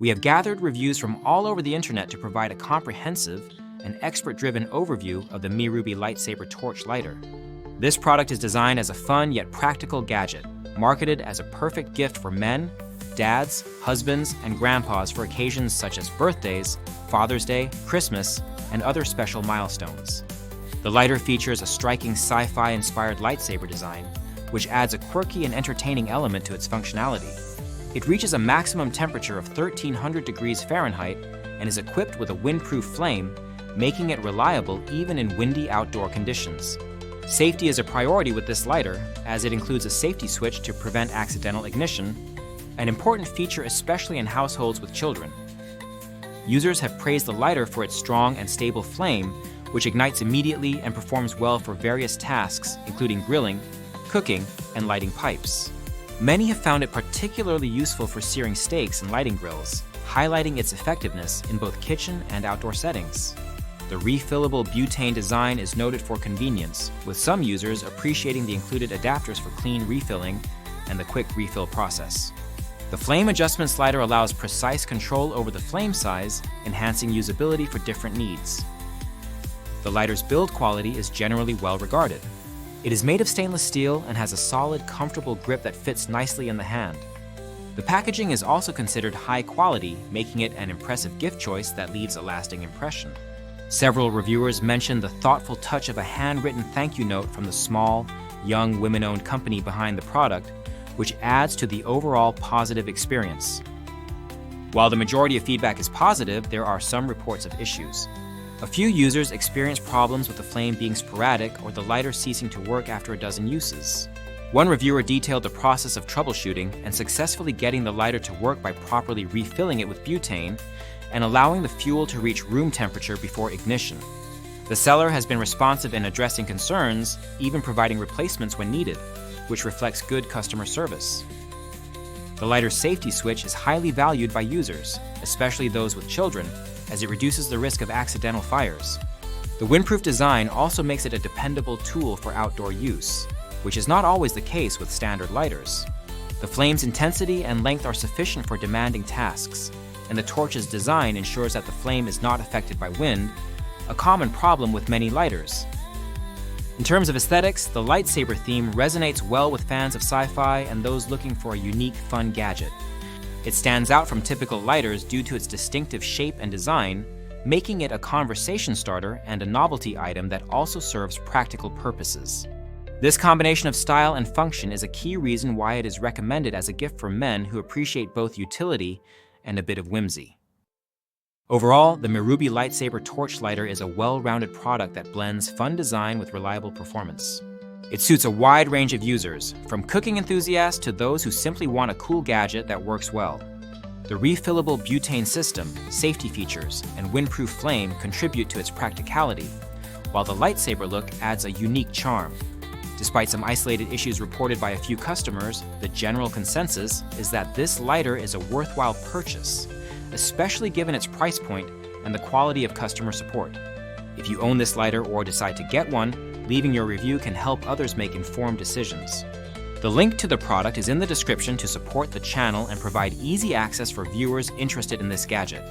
We have gathered reviews from all over the internet to provide a comprehensive and expert-driven overview of the MEIRUBY Lightsaber Torch Lighter. This product is designed as a fun yet practical gadget, marketed as a perfect gift for men, dads, husbands, and grandpas for occasions such as birthdays, Father's Day, Christmas, and other special milestones. The lighter features a striking sci-fi inspired lightsaber design, which adds a quirky and entertaining element to its functionality. It reaches a maximum temperature of 1300 degrees Fahrenheit and is equipped with a windproof flame, making it reliable even in windy outdoor conditions. Safety is a priority with this lighter, as it includes a safety switch to prevent accidental ignition, an important feature especially in households with children. Users have praised the lighter for its strong and stable flame, which ignites immediately and performs well for various tasks, including grilling, cooking, and lighting pipes. Many have found it particularly useful for searing steaks and lighting grills, highlighting its effectiveness in both kitchen and outdoor settings. The refillable butane design is noted for convenience, with some users appreciating the included adapters for clean refilling and the quick refill process. The flame adjustment slider allows precise control over the flame size, enhancing usability for different needs. The lighter's build quality is generally well regarded. It is made of stainless steel and has a solid, comfortable grip that fits nicely in the hand. The packaging is also considered high quality, making it an impressive gift choice that leaves a lasting impression. Several reviewers mentioned the thoughtful touch of a handwritten thank you note from the small, young, women-owned company behind the product, which adds to the overall positive experience. While the majority of feedback is positive, there are some reports of issues. A few users experienced problems with the flame being sporadic or the lighter ceasing to work after a dozen uses. One reviewer detailed the process of troubleshooting and successfully getting the lighter to work by properly refilling it with butane and allowing the fuel to reach room temperature before ignition. The seller has been responsive in addressing concerns, even providing replacements when needed, which reflects good customer service. The lighter's safety switch is highly valued by users, especially those with children, as it reduces the risk of accidental fires. The windproof design also makes it a dependable tool for outdoor use, which is not always the case with standard lighters. The flame's intensity and length are sufficient for demanding tasks, and the torch's design ensures that the flame is not affected by wind, a common problem with many lighters. In terms of aesthetics, the lightsaber theme resonates well with fans of sci-fi and those looking for a unique, fun gadget. It stands out from typical lighters due to its distinctive shape and design, making it a conversation starter and a novelty item that also serves practical purposes. This combination of style and function is a key reason why it is recommended as a gift for men who appreciate both utility and a bit of whimsy. Overall, the MEIRUBY Lightsaber Torch Lighter is a well-rounded product that blends fun design with reliable performance. It suits a wide range of users, from cooking enthusiasts to those who simply want a cool gadget that works well. The refillable butane system, safety features, and windproof flame contribute to its practicality, while the lightsaber look adds a unique charm. Despite some isolated issues reported by a few customers, the general consensus is that this lighter is a worthwhile purchase, especially given its price point and the quality of customer support. If you own this lighter or decide to get one, leaving your review can help others make informed decisions. The link to the product is in the description to support the channel and provide easy access for viewers interested in this gadget.